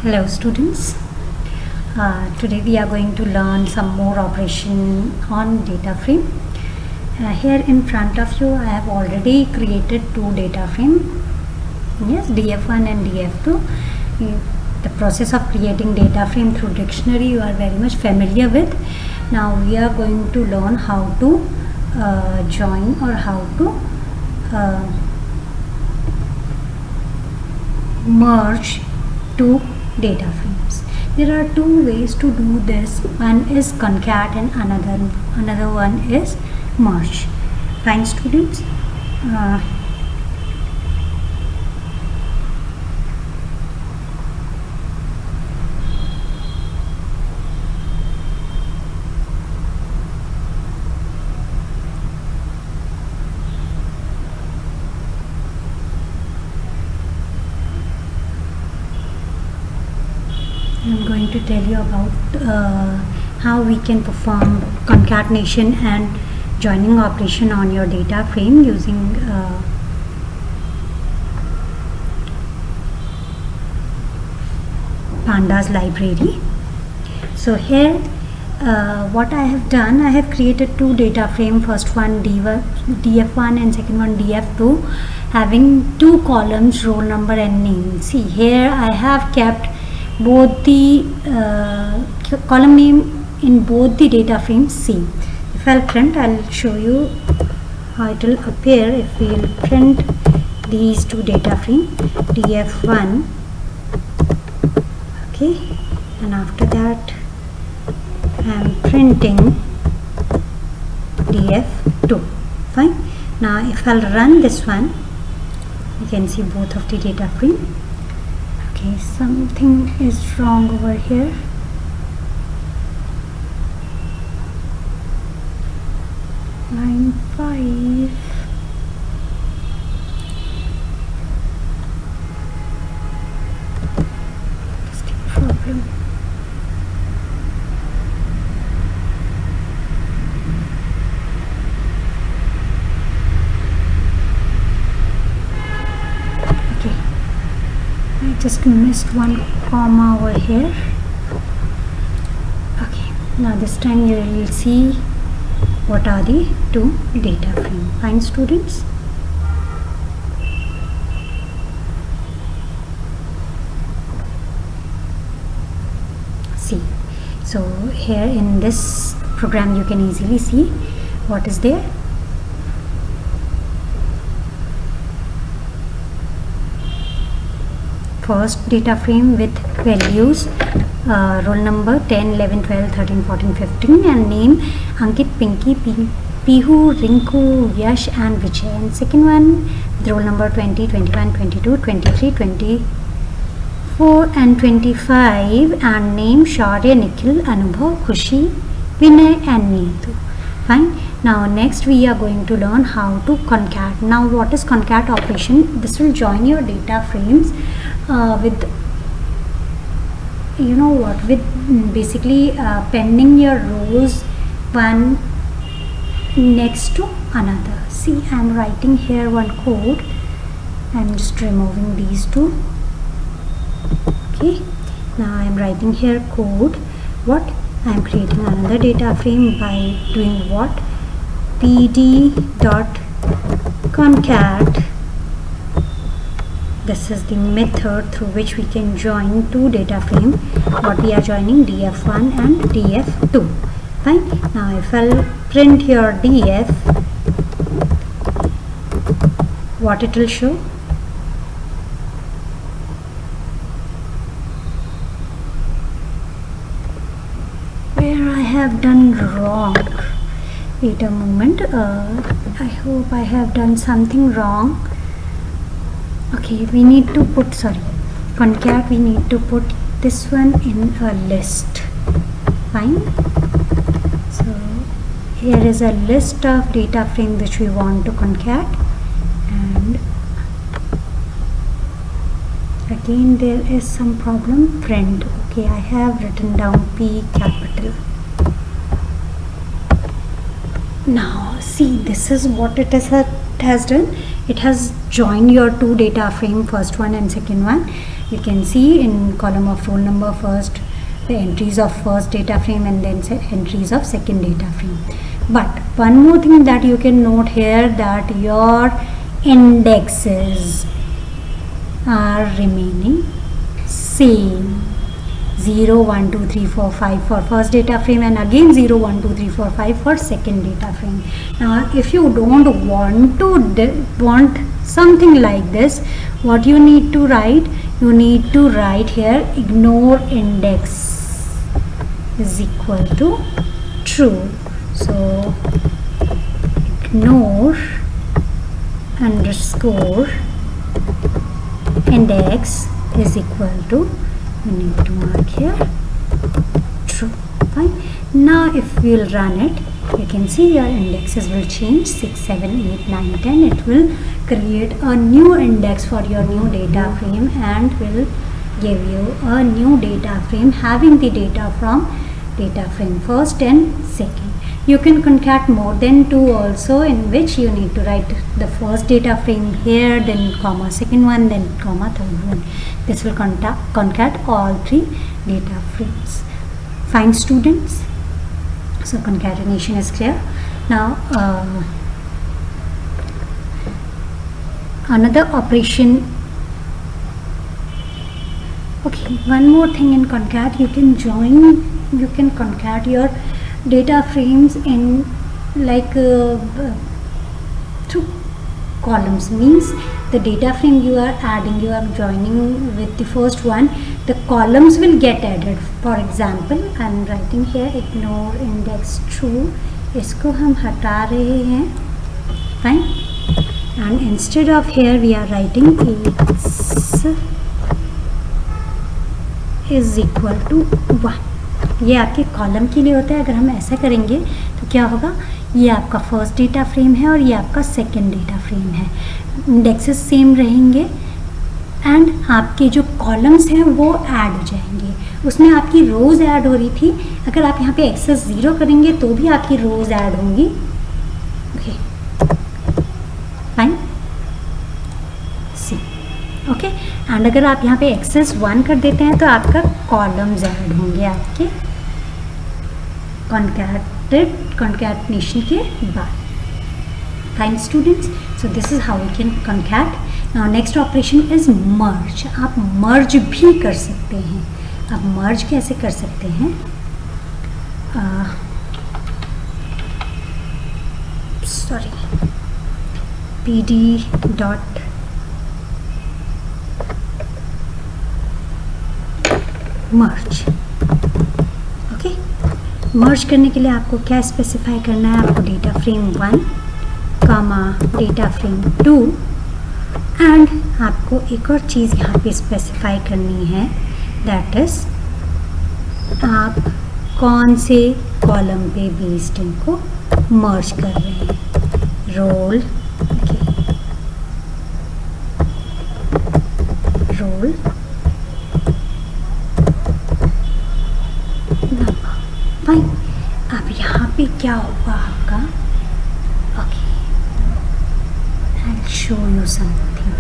Hello students. Today we are going to learn some more operation on data frame. Here in front of you I have already created two data frame. Yes, df1 and df2. The process of creating data frame through dictionary you are very much familiar with. Now we are going to learn how to join or how to merge two data frames. There are two ways to do this. One is concat and another one is merge. Fine students. I'm going to tell you about how we can perform concatenation and joining operation on your data frame using Pandas library. So here what I have done, I have created two data frame, first one df1 and second one df2, having two columns, roll number and name. See, here I have kept both the column name in both the data frames same. If I'll print, I'll show you how it will appear. If we'll print these two data frame, df1, okay, and after that I'm printing df2. Fine. Now if I'll run this one, you can see both of the data frame. Okay, something is wrong over here. Line 5. What's the problem? Just missed one comma over here. Okay, now this time you will see what are the two data frame. Fine students. See, so here in this program you can easily see what is there. First data frame with values roll number 10, 11, 12, 13, 14, 15 and name Ankit, Pinky, Pihu, Rinku, Yash and Vijay. And second one with roll number 20, 21, 22, 23, 24 and 25 and name Shaurya, Nikhil, Anubhav, Khushi, Vinay and Neetu. Fine. Now next we are going to learn how to concat. Now what is concat operation? This will join your data frames with, you know what, with basically pending your rows one next to another. See, I am writing here one code. I am just removing these two. Okay, now I am writing here code. What? I am creating another data frame by doing what? pd dot concat. This is the method through which we can join two data frame. What we are joining, df1 and df2. Fine. Now if I'll print here df, what it will show? Where I have done wrong. Wait a moment. I hope I have done something wrong. Okay, we need to put, concat, we need to put this one in a list. Fine. So here is a list of data frame which we want to concat, and again there is some problem. Print. Okay, I have written down P capital. Now see, this is what it has done. it has joined your two data frame, first one and second one. You can see in column of roll number first the entries of first data frame and then entries of second data frame. But one more thing that you can note here, that your indexes are remaining same. 0, 1, 2, 3, 4, 5 for first data frame, and again 0, 1, 2, 3, 4, 5 for second data frame. Now if you don't want something like this, what you need to write? You need to write here ignore index is equal to true. So ignore underscore index is equal to, you need to mark here true. Fine. Now if we will run it, you can see your indexes will change 6, 7, 8, 9, 10. It will create a new index for your new data frame and will give you a new data frame having the data from data frame first and second. You can concat more than 2 also, in which you need to write the first data frame here, then comma second one, then comma third one. This will concat all 3 data frames. Fine students, so concatenation is clear. Now another operation. Okay, one more thing in concat, you can concat your data frames in like through columns. Means the data frame you are adding, you are joining with the first one, the columns will get added. For example, I am writing here ignore index true, इसको हम हटा रहे हैं. Fine. And instead of here we are writing x is equal to 1. ये आपके column के लिए होता है. अगर हम ऐसा करेंगे तो क्या होगा, ये आपका फर्स्ट डेटा फ्रेम है और ये आपका सेकंड डेटा फ्रेम है. इंडेक्सेस सेम रहेंगे एंड आपके जो कॉलम्स हैं वो ऐड हो जाएंगे. उसमें आपकी रोज़ ऐड हो रही थी, अगर आप यहाँ पे एक्सेस 0 करेंगे तो भी आपकी रोज़ ऐड होंगी. Okay fine. See okay. And अगर आप यहाँ पे एक्सेस 1 कर देते हैं तो आपका कॉलम्स ऐड होंगे आपके concatenation के बाद. Fine students, so this is how we can concat. Now next operation is merge. आप merge भी कर सकते हैं. आप merge कैसे कर सकते हैं? pd dot merge. Okay, merge करने के लिए आपको क्या स्पेसिफाई करना है? आपको data frame 1 comma data frame 2 and आपको एक और चीज़ यहाँ पे स्पेसिफाई करनी है, दैट इज आप कौन से कॉलम पे बेस्ड इनको मर्ज कर रहे हैं. रोल फाइन. अब यहाँ पे क्या होगा आपका? Okay, I will show you something.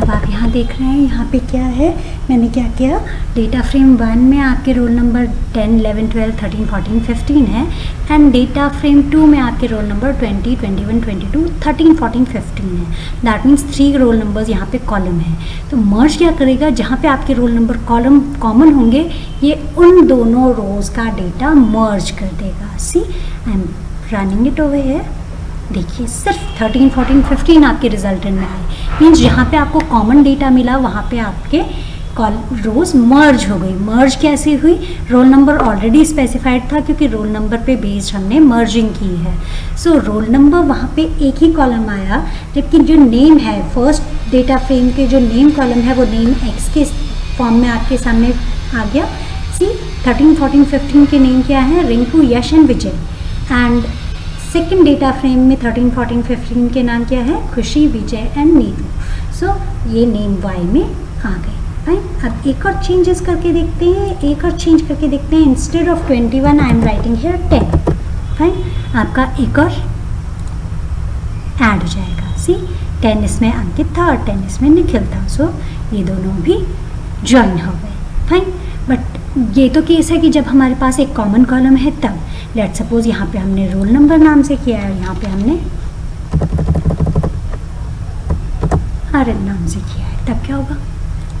अब आप यहाँ देख रहे हैं, यहाँ पे क्या है, मैंने क्या किया, डेटा फ्रेम 1 में आपके रोल नंबर 10, 11, 12, 13, 14, 15 है एंड डेटा फ्रेम 2 में आपके रोल नंबर 20, 21, 22, 13, 14, 15 है. दैट मीन्स 3 रोल नंबर्स यहाँ पे कॉलम है. तो मर्ज क्या करेगा, जहाँ पे आपके रोल नंबर कॉलम कॉमन होंगे ये उन दोनों रोज का डेटा मर्ज कर देगा. See I am running it over here. देखिए सिर्फ 13, 14, 15 आपके रिजल्टेंट में आए. मीन्स जहाँ पे आपको कॉमन डेटा मिला वहाँ पे आपके रोज मर्ज हो गई. मर्ज कैसे हुई? रोल नंबर ऑलरेडी स्पेसिफाइड था क्योंकि रोल नंबर पे बेस्ड हमने मर्जिंग की है. सो रोल नंबर वहाँ पे एक ही कॉलम आया, जबकि जो नेम है फर्स्ट डेटा फ्रेम के जो नेम कॉलम है वो नेम एक्स के फॉर्म में आपके सामने आ गया. सी 13, 14, 15 के नेम क्या है? Rinku, Yash and Vijay. And second data frame में 13, 14, 15 के नाम क्या है? खुशी, विजय एंड नीतू. सो ये नेम वाई में आ गए. फाइन. अब एक और चेंजेस करके देखते हैं, एक और चेंज करके देखते हैं. Instead of 21 I am writing here 10. Fine. आपका एक और ऐड हो जाएगा. सी 10 इसमें अंकित था और 10 इसमें निखिल था. सो ये दोनों भी ज्वाइन हो गए. फाइन. बट ये तो केस है कि जब हमारे पास एक कॉमन कॉलम है तब. लेट सपोज यहाँ पे हमने रोल नंबर नाम से किया है, यहाँ पे हमने आरएन नाम से किया है, तब क्या होगा?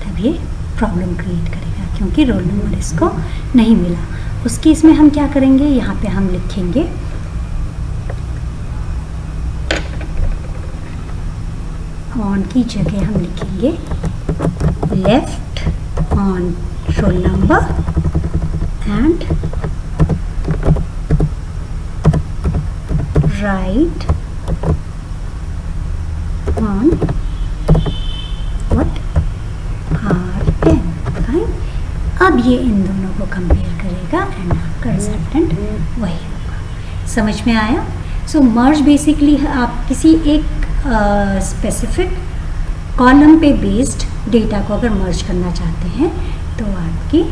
तब ये प्रॉब्लम क्रिएट करेगा क्योंकि रोल नंबर इसको नहीं मिला. उस केस में हम क्या करेंगे? यहाँ पे हम लिखेंगे ऑन की जगह हम लिखेंगे left on roll number and right on what? R10. Fine. अब ये इन दोनों को कंपेयर करेगा एंड आपका रिजल्टेंट वही होगा. समझ में आया? सो मर्ज बेसिकली आप किसी एक स्पेसिफिक कॉलम पे बेस्ड डेटा को अगर मर्ज करना चाहते हैं तो आपकी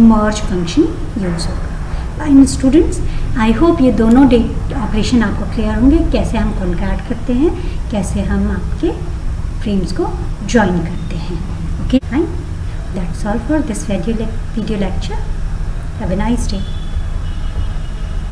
मर्ज फंक्शन यूज होगा. फाइन स्टूडेंट्स, आई होप ये दोनों ऑपरेशन आपको क्लियर होंगे. कैसे हम कॉन्कैट करते हैं, कैसे हम आपके फ्रेम्स को ज्वाइन करते हैं. Okay fine. That's all for this video lecture. Have a nice day.